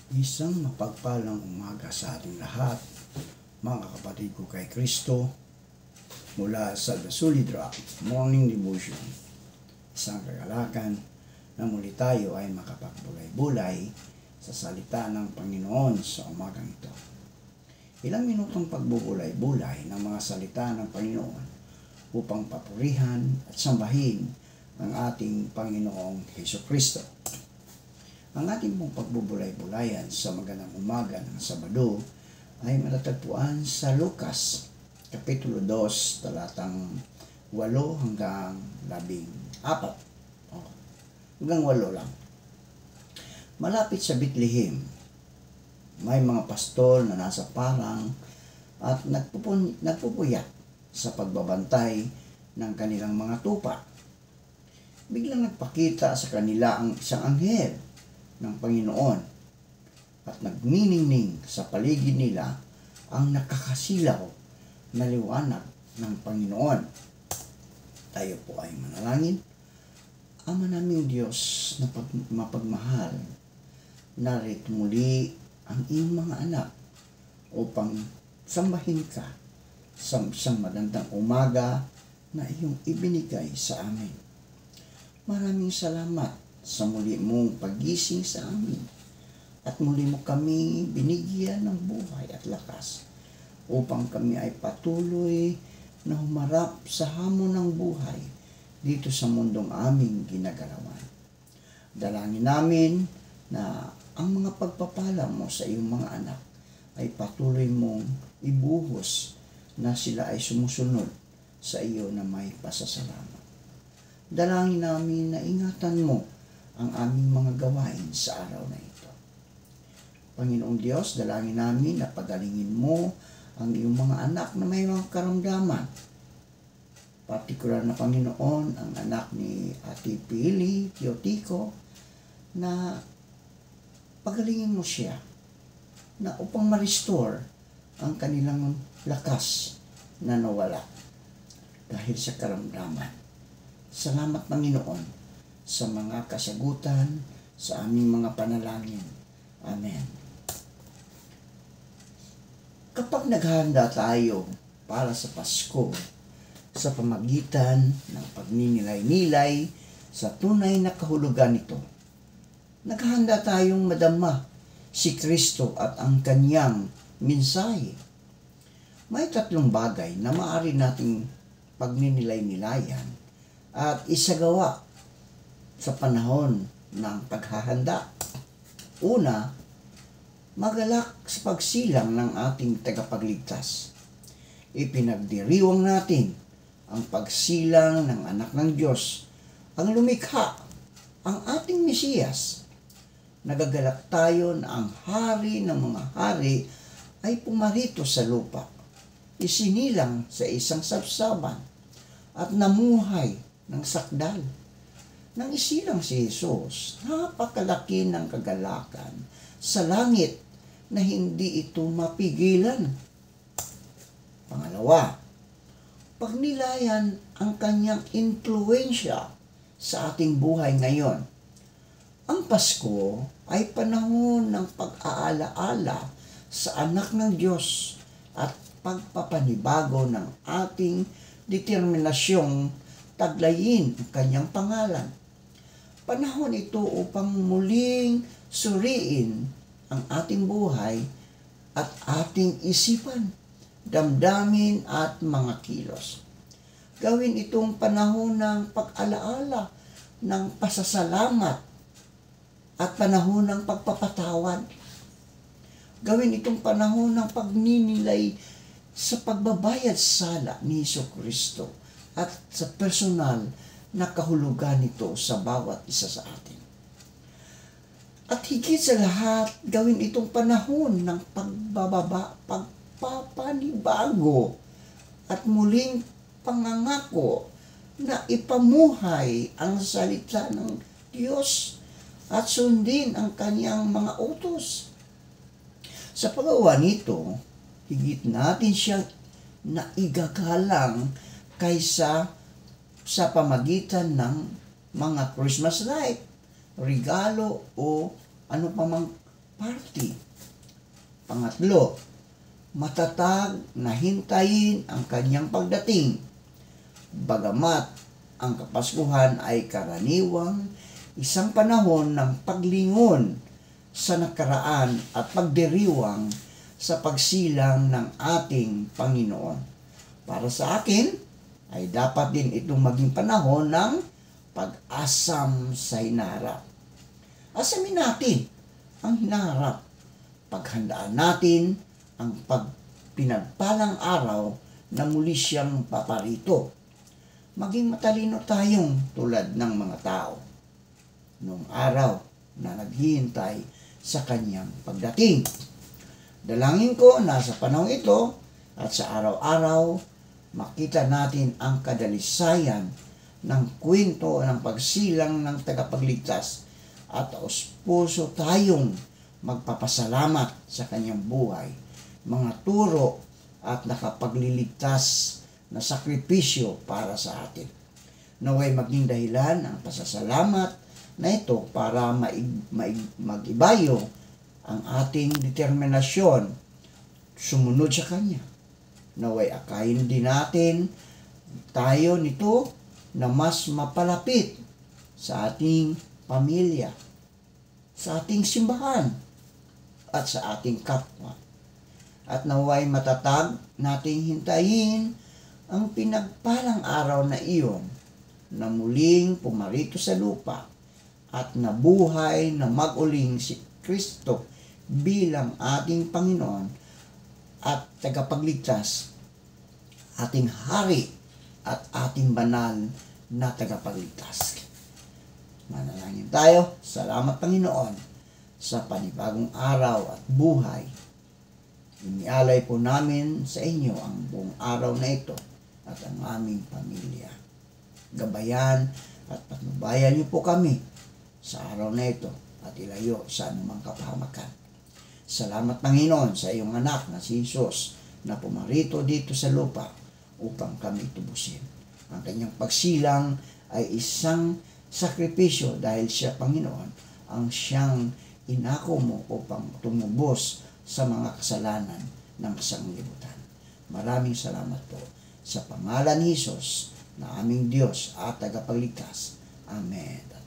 Isang mapagpalang umaga sa ating lahat, mga kapatid ko kay Kristo, mula sa The Solid Rock Morning Devotion. Isang kagalakan na muli tayo ay makapagbulay-bulay sa salita ng Panginoon sa umagang ito. Ilang minutong pagbubulay-bulay ng mga salita ng Panginoon upang papurihan at sambahin ang ating Panginoong Hesukristo. Ang ating pong pagbubulay-bulayan sa magandang umaga ng Sabado ay matatagpuan sa Lucas, Kapitulo 2, talatang 8 hanggang 14. Hanggang 8 lang. Malapit sa Bethlehem, may mga pastol na nasa parang at nagpupuyat sa pagbabantay ng kanilang mga tupa. Biglang nagpakita sa kanila ang isang anghel ng Panginoon at nagniningning sa paligid nila ang nakakasilaw na liwanag ng Panginoon. Tayo po ay manalangin. Ama naming Diyos na mapagmahal, narito muli ang iyong mga anak upang sambahin ka sa isang magandang umaga na iyong ibinigay sa amin. Maraming salamat sa muli mong pagising sa amin at muli mo kami binigyan ng buhay at lakas upang kami ay patuloy na humarap sa hamon ng buhay dito sa mundong aming ginagalawan. Dalangin namin na ang mga pagpapala mo sa iyong mga anak ay patuloy mong ibuhos na sila ay sumusunod sa iyo na may pasasalamat. Dalangin namin na ingatan mo ang aming mga gawain sa araw na ito. Panginoong Diyos, dalangin namin na pagalingin mo ang iyong mga anak na may mga karamdaman. Partikular na Panginoon, ang anak ni Ate Pili, Teotico, na pagalingin mo siya na upang ma-restore ang kanilang lakas na nawala dahil sa karamdaman. Salamat, Panginoon, sa mga kasagutan sa aming mga panalangin. Amen. Kapag naghahanda tayo para sa Pasko, sa pamagitan ng pagninilay-nilay sa tunay na kahulugan nito, naghahanda tayong madama si Kristo at ang kanyang mensahe. May tatlong bagay na maaari nating pagninilay-nilayan at isagawa sa panahon ng paghahanda. Una, magalak sa pagsilang ng ating tagapagligtas. Ipinagdiriwang natin ang pagsilang ng anak ng Diyos, ang lumikha, ang ating Mesiyas. Nagagalak tayo na ang hari ng mga hari ay pumarito sa lupa, isinilang sa isang sabsaban at namuhay ng sakdal. Nang isilang si Jesus, napakalaki ng kagalakan sa langit na hindi ito mapigilan. Pangalawa, pagnilayan ang kanyang impluwensya sa ating buhay ngayon. Ang Pasko ay panahon ng pag-aalaala sa anak ng Diyos at pagpapanibago ng ating determinasyong taglayin ang kanyang pangalan. Panahon ito upang muling suriin ang ating buhay at ating isipan, damdamin at mga kilos. Gawin itong panahon ng pag-alaala, ng pasasalamat at panahon ng pagpapatawad. Gawin itong panahon ng pagninilay sa pagbabayad sala ni Hesukristo at sa personal na kahulugan nito sa bawat isa sa atin. At higit sa lahat, gawin itong panahon ng pagpapanibago at muling pangangako na ipamuhay ang salita ng Diyos at sundin ang kanyang mga utos. Sa paggawa nito, higit natin siyang naigagalang kaysa sa pamagitan ng mga Christmas light, regalo o ano pa mang party. Pangatlo, matatag na hintayin ang kanyang pagdating. Bagamat ang Kapaskuhan ay karaniwang isang panahon ng paglingon sa nakaraan at pagdiriwang sa pagsilang ng ating Panginoon. Para sa akin, ay dapat din itong maging panahon ng pag-asam sa hinaharap. Asamin natin ang hinaharap. Paghandaan natin ang pinagpalang araw na muli siyang paparito. Maging matalino tayong tulad ng mga tao noong araw na naghihintay sa kanyang pagdating. Dalangin ko na sa panahon ito at sa araw-araw, makita natin ang kadalisayan ng kwento ng pagsilang ng tagapagligtas at puso tayong magpapasalamat sa kanyang buhay, mga turo at nakapagliligtas na sakripisyo para sa atin. Naway maging dahilan ang pasasalamat na ito para mag-ibayo ang ating determinasyon sumunod sa Kanya. Naway akayin din natin tayo nito na mas mapalapit sa ating pamilya, sa ating simbahan, at sa ating kapwa. At naway matatag nating hintayin ang pinagpalang araw na iyon na muling pumarito sa lupa at nabuhay na mag-uling si Kristo bilang ating Panginoon at tagapagligtas, ating hari at ating banal na tagapagligtas. Manalangin tayo. Salamat, Panginoon, sa panibagong araw at buhay. Inialay po namin sa inyo ang buong araw na ito at ang aming pamilya. Gabayan at patnubayan niyo po kami sa araw na ito at ilayo sa anumang kapahamakan. Salamat, Panginoon, sa iyong anak na si Jesus na pumarito dito sa lupa upang kami tubusin. Ang kanyang pagsilang ay isang sakripisyo dahil siya, Panginoon, ang siyang inako mo upang tumubos sa mga kasalanan ng sanglibutan. Maraming salamat po sa pangalan ni Jesus na aming Diyos at tagapagligtas. Amen.